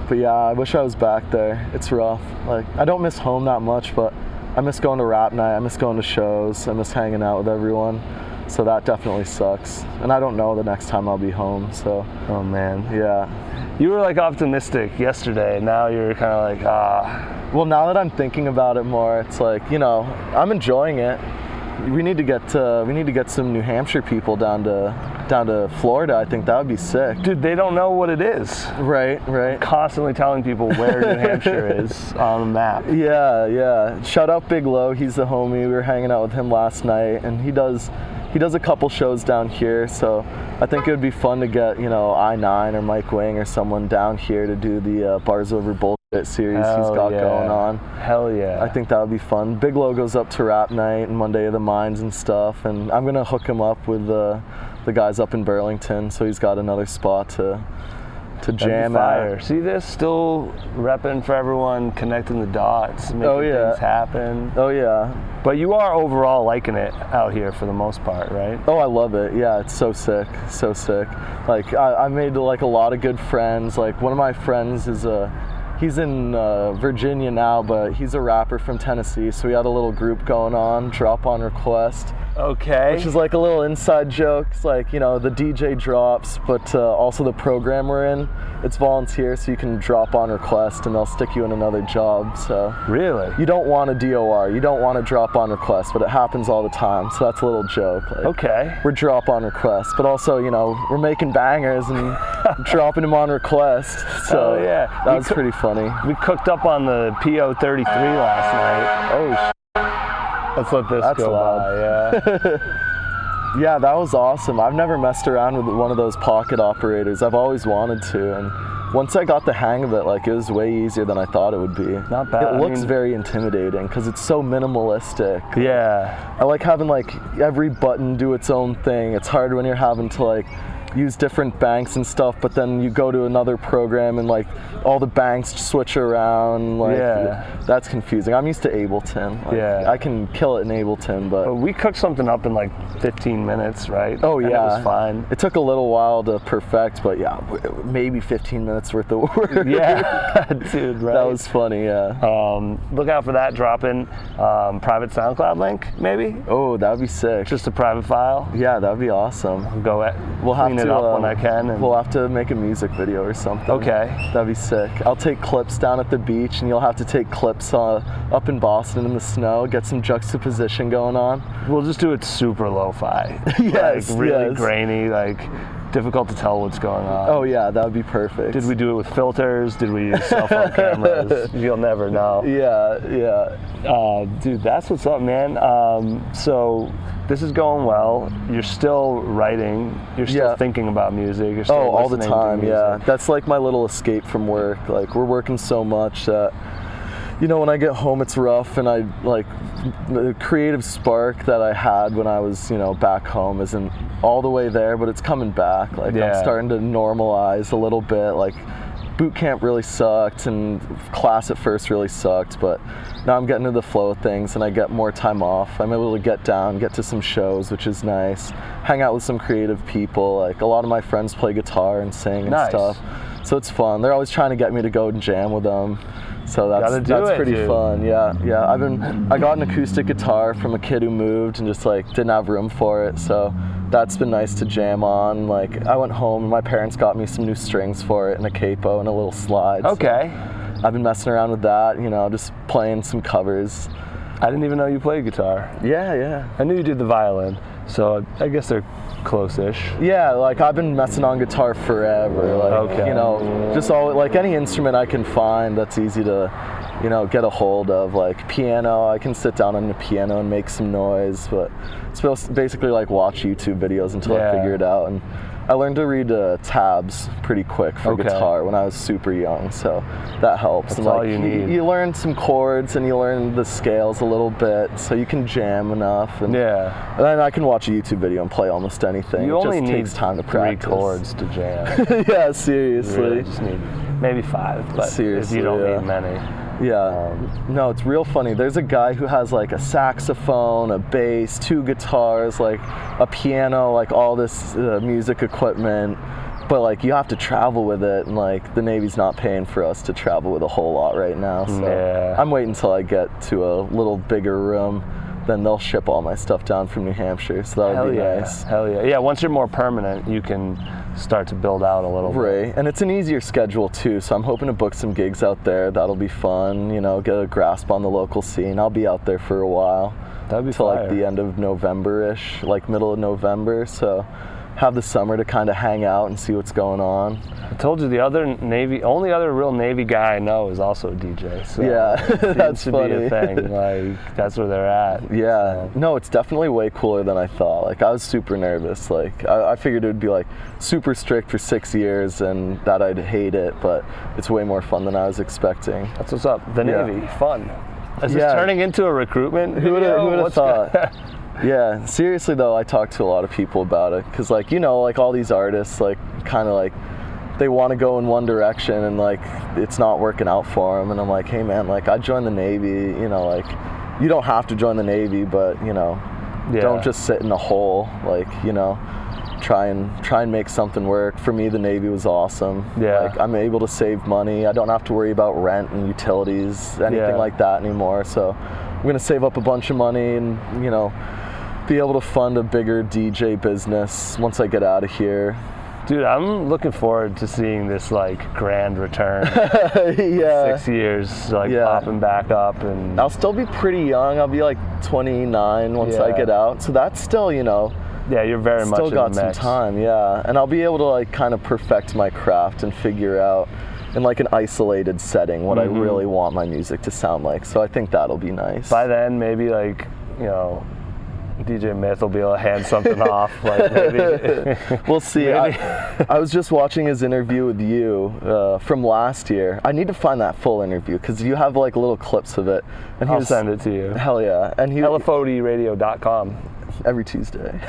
But yeah, I wish I was back there. It's rough. Like, I don't miss home that much, but I miss going to Rap Night. I miss going to shows. I miss hanging out with everyone. So that definitely sucks. And I don't know the next time I'll be home, so. Oh man. Yeah. You were like optimistic yesterday. Now you're kind of like, Well, now that I'm thinking about it more, it's like, you know, I'm enjoying it. We need to get some New Hampshire people down to Florida. I think that would be sick. Dude, they don't know what it is. Right. Constantly telling people where New Hampshire is on the map. Yeah. Shout out Big Low. He's the homie. We were hanging out with him last night, and he does a couple shows down here. So I think it would be fun to get, you know, I9 or Mike Wing or someone down here to do the Bars Over Bullshit series he's got going on. Hell yeah. I think that would be fun. Big Low goes up to Rap Night and Monday of the Minds and stuff, and I'm gonna hook him up with the guys up in Burlington, so he's got another spot to jam at. See this? Still repping for everyone, connecting the dots, making things happen. Oh yeah. But you are overall liking it out here for the most part, right? Oh, I love it. Yeah, it's so sick. Like I made like a lot of good friends. Like one of my friends is he's in Virginia now, but he's a rapper from Tennessee, so we had a little group going on, Drop on Request. Okay. Which is like a little inside joke. It's like, you know, the DJ drops, but also the program we're in, it's volunteer, so you can drop on request and they'll stick you in another job. So really? You don't want a DOR, you don't want to drop on request, but it happens all the time, so that's a little joke. Like, okay. We're drop on request, but also, you know, we're making bangers and dropping them on request. So yeah. That was pretty funny. We cooked up on the PO33 last night. Oh, let's let this go by, yeah. Yeah, that was awesome. I've never messed around with one of those pocket operators. I've always wanted to, and once I got the hang of it, like, it was way easier than I thought it would be. Not bad. It looks very intimidating because it's so minimalistic. Yeah. I like having like every button do its own thing. It's hard when you're having to like use different banks and stuff, but then you go to another program and like all the banks switch around. Like, that's confusing. I'm used to Ableton. Like, I can kill it in Ableton, but we cooked something up in like 15 minutes, right? Oh yeah, and it was fine. It took a little while to perfect, but yeah, maybe 15 minutes worth of work. Yeah, dude, right? That was funny. Yeah. Look out for that dropping. Private SoundCloud link, maybe. Oh, that'd be sick. Just a private file. Yeah, that'd be awesome. We'll have to it up when I can. And we'll have to make a music video or something. Okay. That'd be sick. I'll take clips down at the beach, and you'll have to take clips up in Boston in the snow, get some juxtaposition going on. We'll just do it super lo-fi. Yes, like really grainy, like difficult to tell what's going on. Oh yeah, that would be perfect. Did we do it with filters? Did we use cell phone cameras? You'll never know. Yeah. Dude, that's what's up, man. So this is going well. You're still writing. You're still thinking about music. You're still all the listening time. to music. Yeah, that's like my little escape from work. Like, we're working so much that, you know, when I get home it's rough, and I like the creative spark that I had when I was, you know, back home isn't all the way there, but it's coming back. Like, I'm starting to normalize a little bit. Like, boot camp really sucked, and class at first really sucked, but now I'm getting into the flow of things, and I get more time off. I'm able to get to some shows, which is nice. Hang out with some creative people. Like, a lot of my friends play guitar and sing and stuff, so it's fun. They're always trying to get me to go and jam with them. So that's pretty fun. Yeah. I got an acoustic guitar from a kid who moved and just like didn't have room for it. So that's been nice to jam on. Like, I went home and my parents got me some new strings for it and a capo and a little slide. Okay. So I've been messing around with that, you know, just playing some covers. I didn't even know you played guitar. Yeah. I knew you did the violin, so I guess they're close-ish. Yeah, like, I've been messing on guitar forever. Like, you know, just like any instrument I can find that's easy to, you know, get a hold of. Like piano, I can sit down on the piano and make some noise, but it's basically like watch YouTube videos until I figure it out. And I learned to read tabs pretty quick for guitar when I was super young, so that helps. That's all you need. You learn some chords and you learn the scales a little bit, so you can jam enough. And then I can watch a YouTube video and play almost anything. You only need takes time to practice. 3 chords to jam. Yeah, seriously. You really just need maybe 5, but seriously, you don't need many. Yeah, no, it's real funny. There's a guy who has like a saxophone, a bass, 2 guitars, like a piano, like all this music equipment, but like you have to travel with it, and like the Navy's not paying for us to travel with a whole lot right now, so I'm waiting until I get to a little bigger room. Then they'll ship all my stuff down from New Hampshire, so that would be nice. Hell yeah. Yeah, once you're more permanent, you can start to build out a little bit. Right, and it's an easier schedule too, so I'm hoping to book some gigs out there. That'll be fun, you know, get a grasp on the local scene. I'll be out there for a while. That'd be till fire. Like the end of November-ish, like middle of November, so have the summer to kind of hang out and see what's going on. I told you the only other real Navy guy I know is also a DJ. So yeah, that's should funny. be a thing. Like that's where they're at. Yeah, so. No, it's definitely way cooler than I thought. Like I was super nervous. Like I figured it would be like super strict for 6 years and that I'd hate it, but it's way more fun than I was expecting. That's what's up. The Navy, fun. Is this turning into a recruitment? Who would have thought? Yeah, seriously though, I talk to a lot of people about it because, like, you know, like all these artists, like, kind of like they want to go in one direction and like it's not working out for them. And I'm like, hey man, like I joined the Navy, you know, like you don't have to join the Navy, but you know, don't just sit in a hole. Like, you know, try and make something work. For me, the Navy was awesome. Yeah, like I'm able to save money. I don't have to worry about rent and utilities, anything like that anymore. So I'm gonna save up a bunch of money and, you know, be able to fund a bigger DJ business once I get out of here. Dude, I'm looking forward to seeing this like grand return. 6 years, like popping back up, and I'll still be pretty young. I'll be like 29 once I get out. So that's still, you know. Yeah, you're very much still in got the mix. some time. Yeah, and I'll be able to like kind of perfect my craft and figure out in like an isolated setting what I really want my music to sound like. So I think that'll be nice. By then, maybe like, you know, DJ Myth will be able to hand something off. Like maybe. We'll see. I was just watching his interview with you from last year. I need to find that full interview because you have like little clips of it. And I'll send it to you. Hell yeah. And LFODradio.com. Every Tuesday.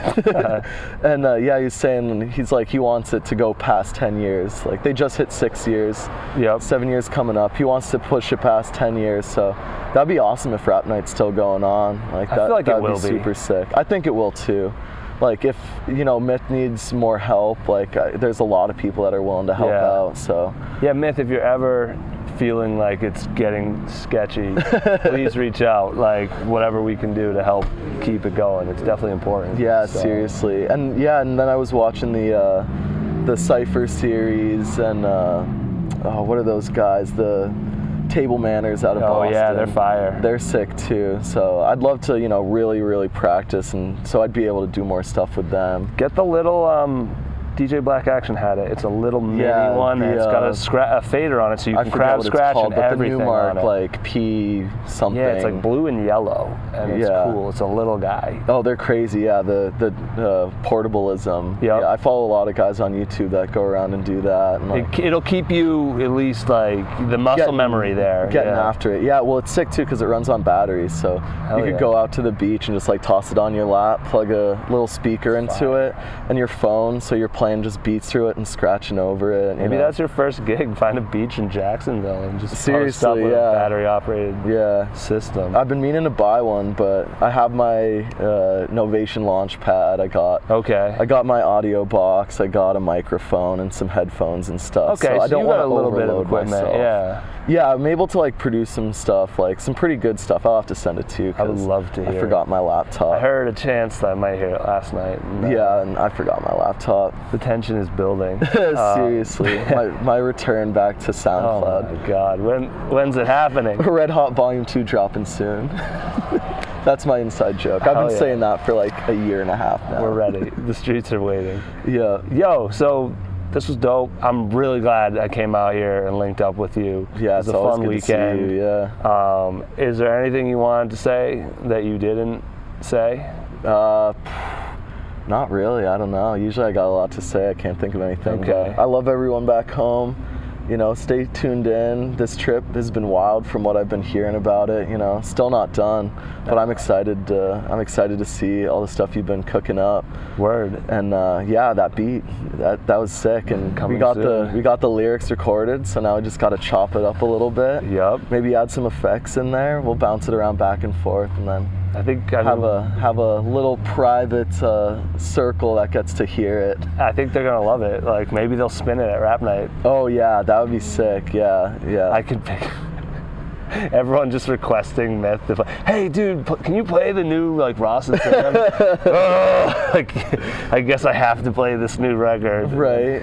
And yeah, he was saying, he's like, he wants it to go past 10 years. Like they just hit 6 years. Yep. 7 years coming up. He wants to push it past 10 years. So that'd be awesome if Rap Night's still going on. Like that, I feel like that'd be super sick. I think it will too. Like if, you know, Myth needs more help, like there's a lot of people that are willing to help out. So yeah, Myth, if you're ever feeling like it's getting sketchy, please reach out. Like whatever we can do to help keep it going, it's definitely important. Yeah, so. Seriously. And yeah, and then I was watching the Cypher series and what are those guys? The Table Manners out of Boston. Oh yeah, they're fire. They're sick too. So I'd love to, you know, really practice, and so I'd be able to do more stuff with them. Get the little DJ Black Action had it. It's a little mini one. And it's got a fader on it, so you can crowd scratch and everything the Newmark, on it. Like P something. Yeah, it's like blue and yellow, and it's cool. It's a little guy. Oh, they're crazy. Yeah, the portableism. Yep. Yeah, I follow a lot of guys on YouTube that go around and do that. And like, it'll keep you at least like the muscle memory there. Getting after it. Yeah, well, it's sick too because it runs on batteries, so you could go out to the beach and just like toss it on your lap, plug a little speaker into it, and your phone, so you're playing just beats through it and scratching over it. Maybe that's your first gig. Find a beach in Jacksonville and just seriously, post up with a battery-operated system. I've been meaning to buy one, but I have my Novation launch pad. I got my audio box. I got a microphone and some headphones and stuff. Okay, so I don't you got want a little bit of equipment. Myself. Yeah, I'm able to like produce some stuff, like some pretty good stuff. I'll have to send it to you. I would love to hear. I forgot my laptop. I heard a chance that I might hear it last night. And I forgot my laptop. The tension is building. Seriously, my return back to SoundCloud. Oh my God, when's it happening? Red Hot Volume 2 dropping soon. That's my inside joke. I've been saying that for like a year and a half now. We're ready. The streets are waiting. Yeah. Yo, so this was dope. I'm really glad I came out here and linked up with you. Yeah, it was a fun weekend. To see you, yeah. Is there anything you wanted to say that you didn't say? Not really. I don't know. Usually I got a lot to say. I can't think of anything. Okay. But I love everyone back home. You know, stay tuned in. This trip has been wild from what I've been hearing about it. You know, still not done, but I'm excited. I'm excited to see all the stuff you've been cooking up. Word. And yeah, that beat, that was sick. And Coming we got soon. the lyrics recorded, so now we just got to chop it up a little bit. Yup. Maybe add some effects in there. We'll bounce it around back and forth, and then I think have a little private circle that gets to hear it. I think they're gonna love it. Like maybe they'll spin it at rap night. Oh yeah, that would be sick. Yeah. I could pick. Everyone just requesting Myth to play. Hey, dude, can you play the new like Ross and Sam? Like, I guess I have to play this new record. Right.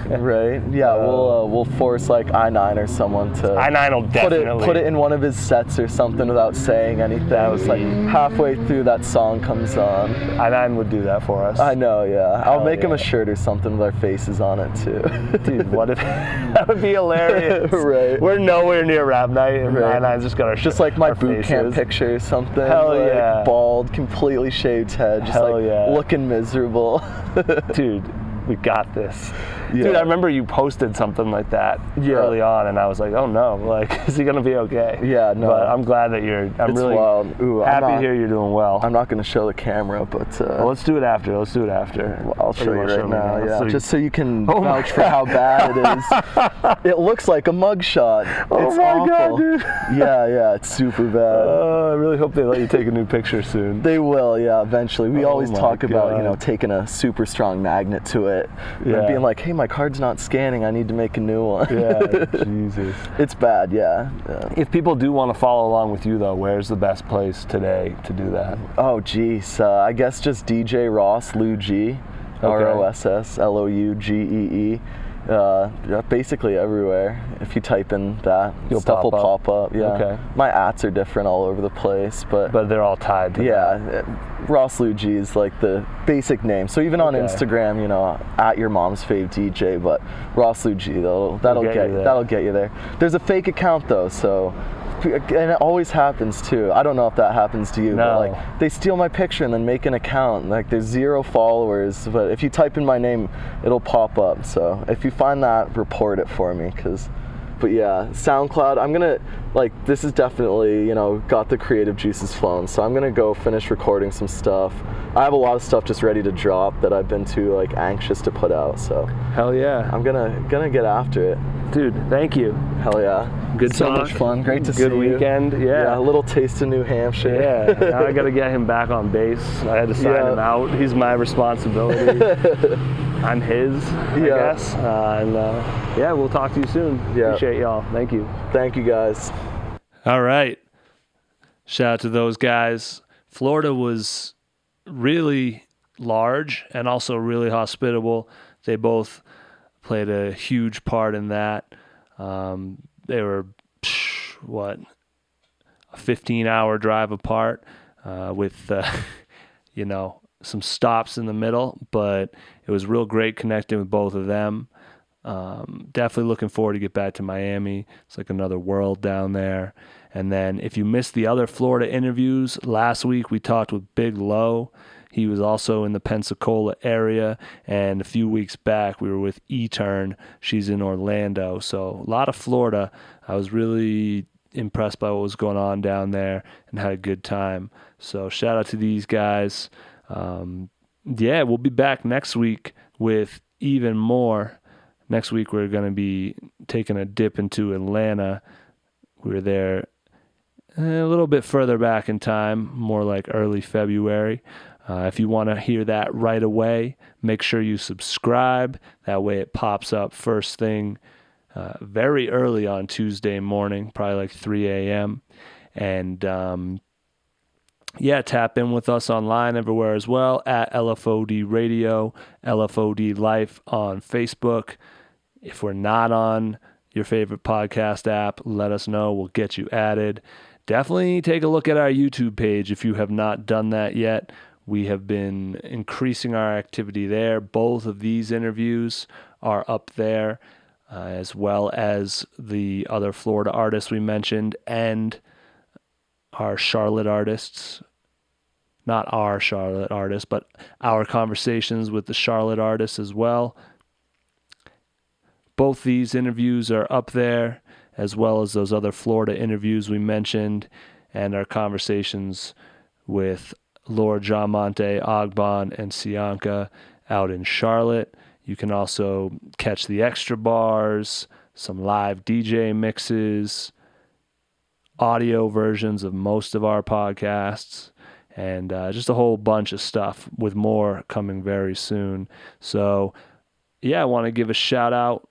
Yeah, we'll force like I9 or someone to I9 will definitely put it in one of his sets or something without saying anything. That was like halfway through that song comes on. I9 would do that for us. I know, yeah. I'll make him yeah. a shirt or something with our faces on it too. Dude, what if that would be hilarious? Right. We're nowhere near rap night, and Right. I9's just got our Just like my our boot camp faces. picture or something. Hell like, yeah. Bald, completely shaved head, just Hell like yeah. looking miserable. Dude, we got this. Yeah. Dude, I remember you posted something like that Yeah. early on, and I was like, oh no, like, is he gonna be okay? Yeah, no. But I'm glad that I'm It's really wild. Ooh, happy to hear you're doing well. I'm not going to show the camera, but Well, let's do it after. Let's do it after. I'll show you wanna right me now. now? Yeah, So you- just so you can Oh my vouch for how bad it is. It looks like a mugshot. Oh It's my awful. God, dude. Yeah, it's super bad. I really hope they let you take a new picture soon. They will, yeah, eventually. We Oh always my talk about, you know, God. taking a super strong magnet to it Yeah. and being like, hey, my card's not scanning. I need to make a new one. Yeah, Jesus. It's bad, yeah. If people do want to follow along with you, though, where's the best place today to do that? Oh, geez. I guess just DJ Ross Lougee, ROSSLOUGEE. Basically everywhere. If you type in that, You'll stuff will pop up. pop up. Yeah. Okay. My ats are different all over the place, but They're all tied to that. yeah, Ross Lougee is like the basic name. So even on Okay. Instagram, you know, at your mom's fave DJ, but Ross Lougee, that'll get you there. that'll get you there. There's a fake account though, so. And it always happens too. I don't know if that happens to you, No. but like they steal my picture and then make an account. Like there's 0 followers, but if you type in my name, it'll pop up. So if you find that, report it for me, but yeah, SoundCloud, I'm gonna, like, this is definitely, you know, got the creative juices flowing, so I'm gonna go finish recording some stuff. I have a lot of stuff just ready to drop that I've been too, like, anxious to put out, so Hell yeah. I'm gonna get after it. Dude, thank you. Hell yeah. Good so talk. much fun. Great to see you. Good weekend. Yeah, a little taste of New Hampshire. Yeah, now I got to get him back on base. I had to sign Yeah. him out. He's my responsibility. I'm his, I Yeah. guess. Yeah, we'll talk to you soon. Yeah. Appreciate y'all. Thank you. Thank you guys. All right. Shout out to those guys. Florida was really large and also really hospitable. They both played a huge part in that. They were, a 15-hour drive apart with, some stops in the middle, but it was real great connecting with both of them. Definitely looking forward to get back to Miami. It's like another world down there. And then if you missed the other Florida interviews, last week we talked with Big Low. He was also in the Pensacola area. And a few weeks back we were with E-Turn. She's in Orlando. So a lot of Florida. I was really impressed by what was going on down there and had a good time. So shout out to these guys. We'll be back next week with even more. Next week, we're going to be taking a dip into Atlanta. We were there a little bit further back in time, more like early February. If you want to hear that right away, make sure you subscribe. That way it pops up first thing very early on Tuesday morning, probably like 3 a.m. And tap in with us online everywhere as well at LFOD Radio, LFOD Life on Facebook. If we're not on your favorite podcast app, let us know. We'll get you added. Definitely take a look at our YouTube page if you have not done that yet. We have been increasing our activity there. Both of these interviews are up there, as well as the other Florida artists we mentioned and our Charlotte artists. not our Charlotte artists, but our conversations with the Charlotte artists as well. Both these interviews are up there, as well as those other Florida interviews we mentioned, and our conversations with Lord Jamonte, Ogbon, and Sianka out in Charlotte. You can also catch the extra bars, some live DJ mixes, audio versions of most of our podcasts, and just a whole bunch of stuff, with more coming very soon. So, yeah, I want to give a shout out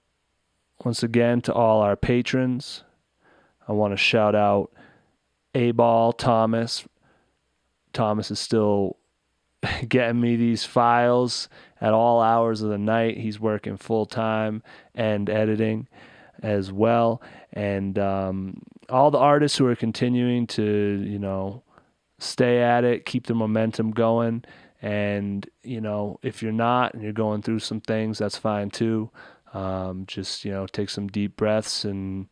once again to all our patrons. I want to shout out A-Ball Thomas. Thomas is still getting me these files at all hours of the night. He's working full time and editing as well. And all the artists who are continuing to, stay at it, keep the momentum going. And, if you're not and you're going through some things, that's fine too. Just, take some deep breaths and,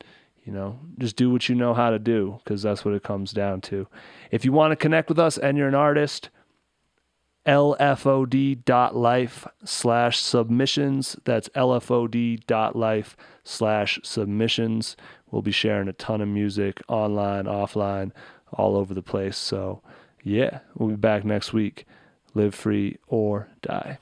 just do what you know how to do, because that's what it comes down to. If you want to connect with us and you're an artist, lfod.life/submissions. That's lfod.life/submissions. We'll be sharing a ton of music online, offline, all over the place. So, yeah, we'll be back next week. Live free or die.